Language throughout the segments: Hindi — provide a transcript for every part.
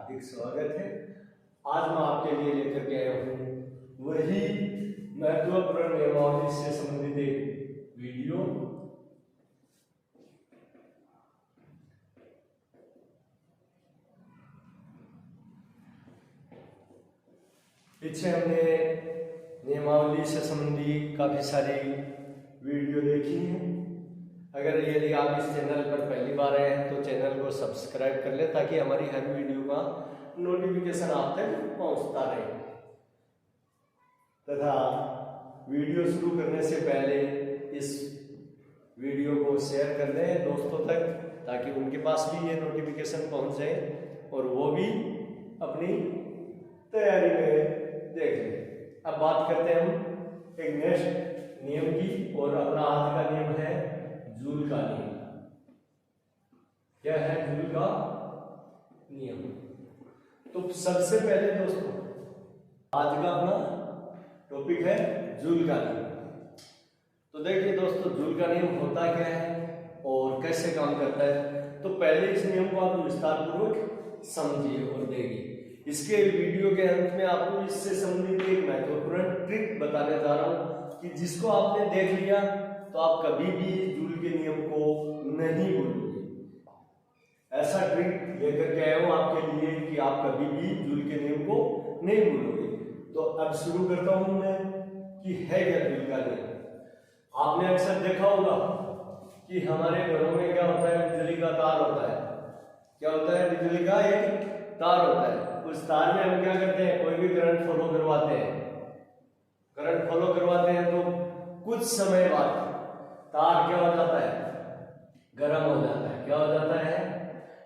हार्दिक स्वागत है। आज मैं आपके लिए लेकर के आया हूँ वही महत्वपूर्ण नियमावली से संबंधित एक वीडियो। पीछे हमने नियमावली से संबंधी काफी सारी वीडियो देखी है। अगर यदि आप इस चैनल पर पहली बार आए हैं तो चैनल को सब्सक्राइब कर ले ताकि हमारी हर वीडियो का नोटिफिकेशन आप तक पहुंचता रहे। तथा वीडियो शुरू करने से पहले इस वीडियो को शेयर कर दें दोस्तों तक ताकि उनके पास भी ये नोटिफिकेशन पहुंच जाए और वो भी अपनी तैयारी में देख लें। अब बात करते हैं हम एक नेक्स्ट नियम की, और अपना आज का नियम है जूल का नियम। क्या है जूल का नियम? तो सबसे पहले दोस्तों आज का अपना टॉपिक है जूल का नियम। तो देखिए दोस्तों, जूल का नियम होता क्या है और कैसे काम करता है, तो पहले इस नियम को आप विस्तार पूर्वक समझिए और देखिए। इसके वीडियो के अंत में आपको इससे संबंधित एक महत्वपूर्ण ट्रिक बताने जा रहा हूं कि जिसको आपने देख लिया तो आप कभी भी जूल के नियम को नहीं भूलोगे। ऐसा ट्रिक लेकर के आया हूं आपके लिए कि आप कभी भी जूल के नियम को नहीं भूलोगे। तो अब शुरू करता हूं मैं कि है क्या जूल का नियम। आपने अक्सर देखा होगा कि हमारे घरों में क्या होता है, बिजली का तार होता है। क्या होता है? बिजली का एक तार होता है। उस तार में हम क्या करते हैं, कोई भी करंट फॉलो करवाते हैं। करंट फॉलो करवाते हैं तो कुछ समय बाद तार क्या हो जाता है, गर्म हो जाता है। क्या हो जाता है?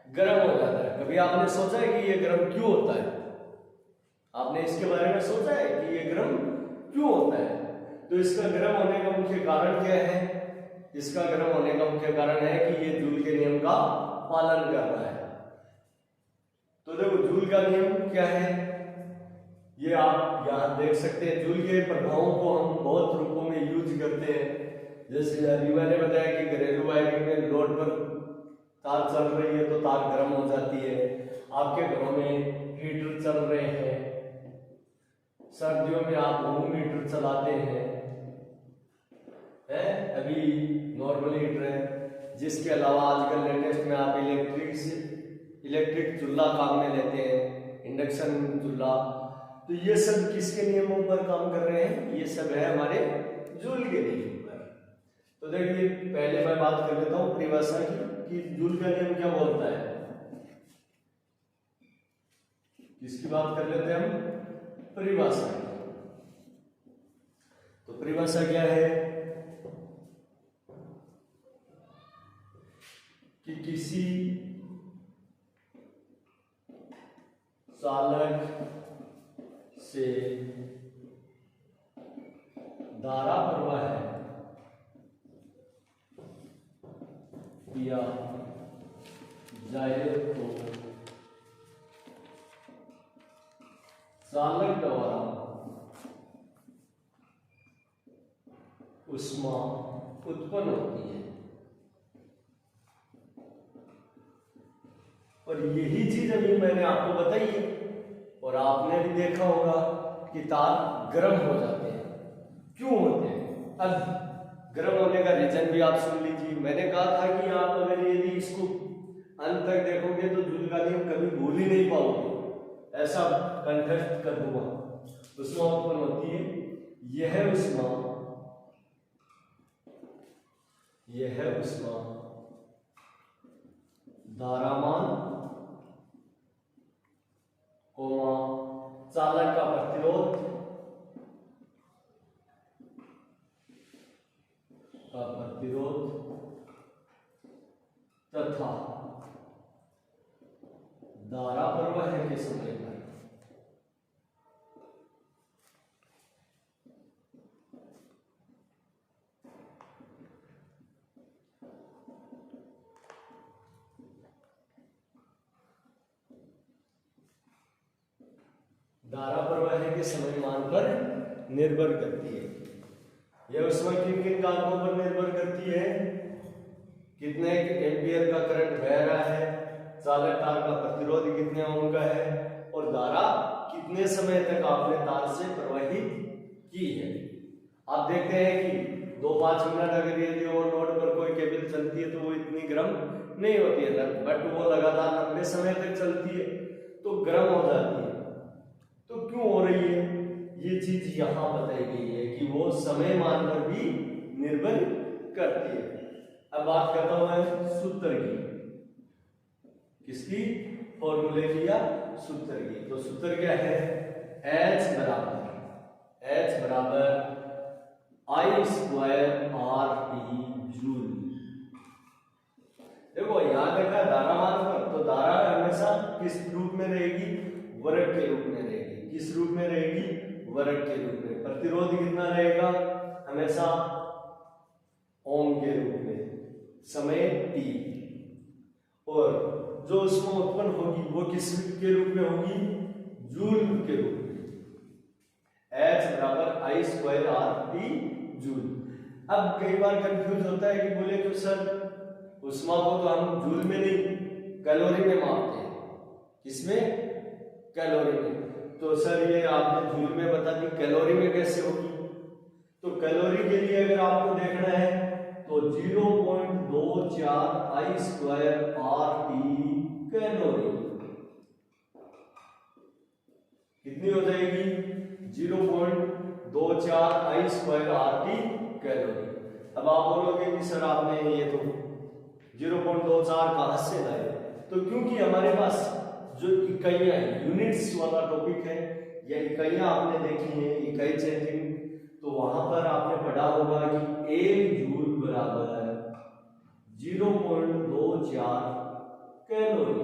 गर्म हो जाता है। कभी आपने सोचा है कि ये गर्म क्यों होता है? आपने इसके बारे में सोचा है कि ये गर्म क्यों होता है? तो इसका गर्म होने का मुख्य कारण क्या है? इसका गर्म होने का मुख्य कारण है कि ये जूल के नियम का पालन कर रहा है। तो देखो जूल का नियम क्या है, ये आप यहाँ देख सकते हैं। जूल के प्रभावों को हम बहुत रूपों में यूज करते हैं। जैसे अभी मैंने बताया कि घरेलू वायरिंग में लोड पर तार चल रही है तो तार गर्म हो जाती है। आपके घरों में हीटर चल रहे हैं, सर्दियों में आप होम हीटर चलाते हैं, अभी नॉर्मल हीटर है। जिसके अलावा आजकल लेटेस्ट में आप इलेक्ट्रिक चूल्हा काम में लेते हैं, इंडक्शन चूल्हा। तो ये सब किसके नियमों पर काम कर रहे हैं? ये सब है हमारे जूल के नियम पर। तो देखिए पहले मैं बात कर लेता हूं परिभाषा की कि जूल का नियम क्या बोलता है। किसकी बात कर लेते हैं हम? परिभाषा की। तो परिभाषा क्या है कि किसी चालक से धारा प्रवाह किया जाए तो चालक द्वारा ऊष्मा उत्पन्न होती है। और यही चीज अभी मैंने आपको बताई है और आपने भी देखा होगा कि तार गर्म हो जाते हैं। क्यों होते हैं? अब गर्म होने का रीजन भी आप सुन लीजिए। मैंने कहा था कि आप अगर यदि इसको अंत तक देखोगे तो जूल का नियम कभी भूल ही नहीं पाओगे। ऐसा कंठस्थ कर दूंगा। ऊष्मा उत्पन्न होती है। यह ऊष्मा धारामान चालक का प्रतिरोध तथा धारा प्रवाह के समय पर धारा प्रवाह के समय मान पर निर्भर करती है। यह ऊष्मा किन किन कारकों पर निर्भर करती है? कितने एम्पियर का करंट बह रहा है, चालक तार का प्रतिरोध कितने ओम का है और धारा कितने समय तक आपने तार से प्रवाहित की है। आप देखते हैं कि 2-5 मिनट अगर यदि और रोड पर कोई केबल चलती है तो वो इतनी गर्म नहीं होती है, बट वो लगातार लंबे समय तक चलती है तो गर्म हो जाती है। तो क्यों हो रही है ये चीज यहाँ बताई गई है कि वो समय मान पर भी निर्भर करती है। अब बात करता हूं मैं सूत्र की, किसकी, फॉर्मूले की या सूत्र की। तो सूत्र क्या है, H बराबर I square R T joule. देखो याद रखा धारा मान पर, तो धारा हमेशा किस रूप में रहेगी, वर्ग के रूप में रहेगी। किस रूप में रहेगी, वर्ग के रूप में। प्रतिरोध कितना रहेगा, हमेशा ओम के रूप में, समय t। और जो उसमें उत्पन्न होगी वो किस के रूप में होगी, जूल के रूप में। H बराबर I square R T joule. अब कई बार कंफ्यूज होता है कि बोले तो सर उष्मा को तो हम जूल में नहीं कैलोरी में मापते हैं, किसमें, कैलोरी में। तो सर ये आपने जूल में बता दी, कैलोरी में कैसे होगी। तो कैलोरी के लिए अगर आपको देखना है तो 0.24 I square R T calorie कितनी हो जाएगी, 0.24 I square R T calorie. अब आप बोलोगे कि सर आपने ये तो 0.24 कहां से लाए, तो क्योंकि हमारे पास जो इकाइयां है, यूनिट्स वाला टॉपिक है, या इकाइयां आपने देखी हैं, इकाई चेंजिंग, तो वहां पर आपने पढ़ा होगा कि 1 जूल बराबर 0.24 कैलोरी।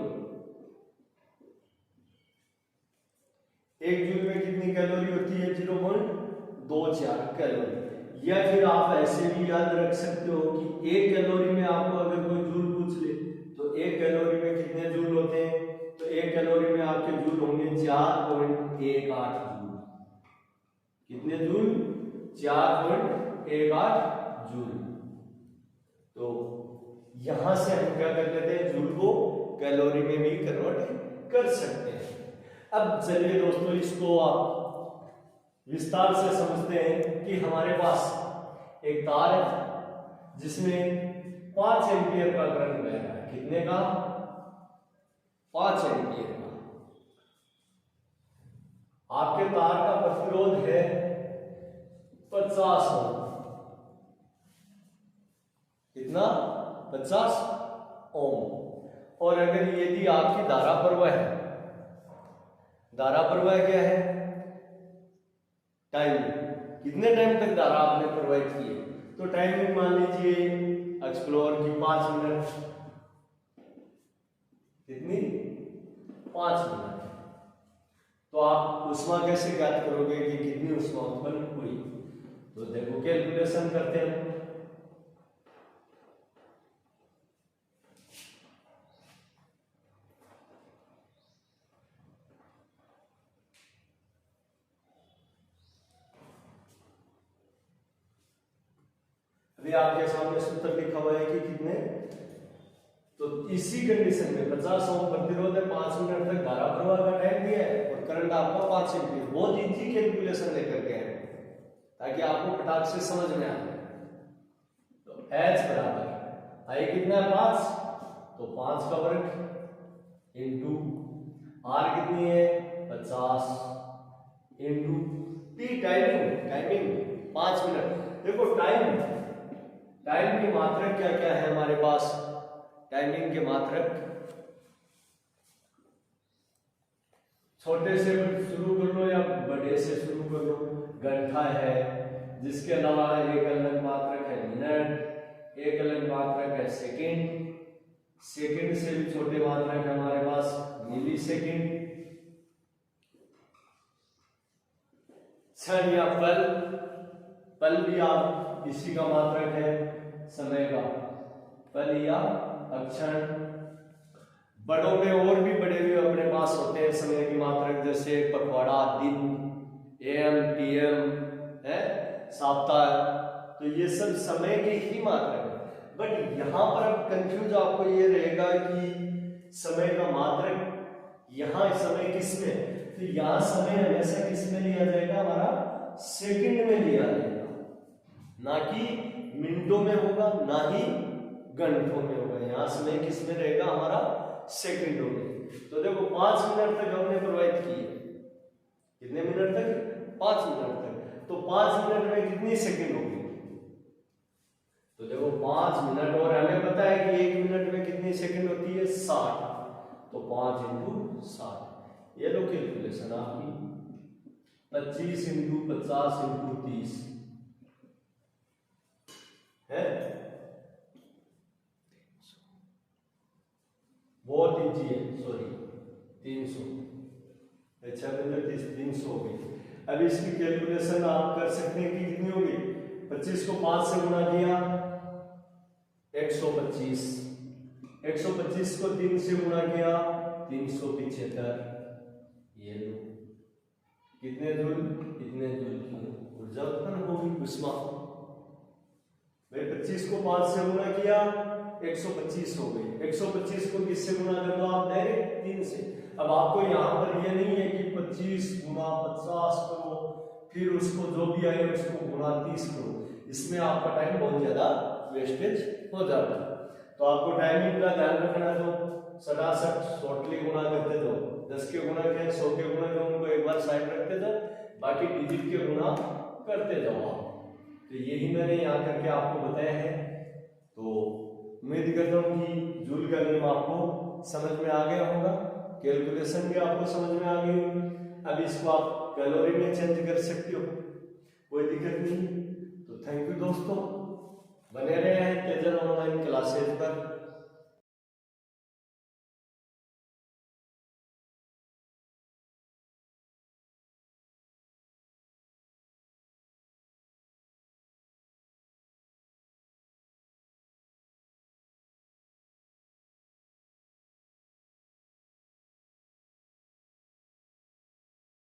1 जूल में कितनी कैलोरी होती है, 0.24 कैलोरी। या फिर आप ऐसे भी याद रख सकते हो कि 1 कैलोरी में आपको अगर कोई जूल पूछ ले तो 1 कैलोरी में कितने जूल होते हैं, तो 1 कैलोरी में आपके जूल होंगे 4.18 जूल। कितने जूल, 4.18 जूल। तो यहां से हम क्या कर लेते हैं, जूल को कैलोरी में भी कन्वर्ट कर सकते हैं। अब चलिए दोस्तों इसको आप विस्तार से समझते हैं कि हमारे पास एक तार है जिसमें 5 एम्पियर का करंट बह रहा है। कितने का, 5 एम्पियर का। आपके तार का प्रतिरोध है 50 ओम। कितना, 50 ओम। और अगर यदि आपकी धारा प्रवाह है, धारा प्रवाह क्या है, टाइम, कितने टाइम तक धारा आपने प्रवाहित की है, तो टाइमिंग मान लीजिए एक्सप्लोर की 5 मिनट। कितनी, 5 मिनट। तो आप ऊष्मा कैसे ज्ञात करोगे कि कितनी ऊष्मा उत्पन्न हुई, तो देखो कैलकुलेशन करते हैं। अभी आपके सामने सूत्र लिखा हुआ है कि कितने, तो इसी कंडीशन में 50 ओम प्रतिरोध है, 5 मिनट तक धारा प्रवाह का टाइम दिया है और करंट आपका 5 एम्पीयर। बहुत इजी कैलकुलेशन लेकर के हैं ताकि आपको फटाक से समझ में आ जाए। तो H बराबर I कितना है, 5, तो 5 का वर्ग इंटू R कितनी है, 50 इंटू T टाइमिंग 5 मिनट। देखो टाइम की मात्रक क्या क्या है हमारे पास, टाइमिंग के मात्रक छोटे से शुरू कर लो या बड़े से शुरू कर लो। घंटा है, जिसके अलावा एक अलग मात्रक है मिनट, एक अलग मात्रक है सेकंड, सेकंड से भी छोटे मात्रक है हमारे पास मिली सेकंड, क्षण या पल भी आप इसी का मात्रक है, समय का पल या अक्षण। बड़ों में और भी बड़े भी अपने पास होते हैं समय की मात्रक, जैसे पखवाड़ा, दिन, एएम, पीएम है, सप्ताह। तो ये सब समय की ही मात्रक है। बट यहाँ पर अब कंफ्यूज आपको ये रहेगा कि समय का मात्रक यहाँ समय किस में, तो यहाँ समय हमेशा किस में लिया जाएगा, हमारा सेकंड में लिया जाएगा, ना कि मिनटों में होगा, ना ही घंटों में होगा। यहाँ समय किस में रहेगा, हमारा सेकंडों में। तो देखो 5 मिनट तक हमने प्रोवाइड किए, कितने मिनट तक, 5 मिनट तक। तो 5 मिनट में कितनी सेकंड होगी, तो देखो 5 मिनट, और हमें पता है कि 1 मिनट में कितनी सेकंड होती है, 60। तो 5 × 60, ये लो कैलकुलेशन आपकी, 25 × 50 × 30 है, बहुत इजी है, सॉरी 300, अच्छा 300 हो गई। अब इसकी कैलकुलेशन आप कर सकते हैं कि कितनी होगी, 25 को 5 से गुणा किया 125, 125 को 3 से गुणा किया 375, ये लो कितने जूल, कितने जूल की ऊर्जा उत्पन्न होगी उष्मा। भाई 25 को 5 से गुणा किया 125 हो गई, 125 को किससे गुणा कर दो आप, डायरेक्ट 3 से। अब आपको यहाँ पर ये नहीं है कि 25 गुणा 50 करो, फिर उसको जो भी आए उसको गुणा 30 करो, इसमें आपका टाइम बहुत ज्यादा वेस्टेज हो जाता है। तो आपको टाइमिंग का ध्यान रखना, तो सरासर शॉर्टली गुणा करते जाओ, 10 के गुणा के 100 के गुणा के उनको एक बार साइड रखते जाओ, बाकी डिजिट के गुणा करते जाओ आप। तो यही मैंने यहाँ करके आपको बताया है। तो उम्मीद करता हूँ कि जूल का नियम आपको समझ में आ गया होगा, कैलकुलेशन भी आपको समझ में आ गई होगी। अब इसको आप कैलोरी में चेंज कर सकते हो, कोई दिक्कत नहीं। तो थैंक यू दोस्तों, बने रहे हैं तेजल ऑनलाइन क्लासेज पर।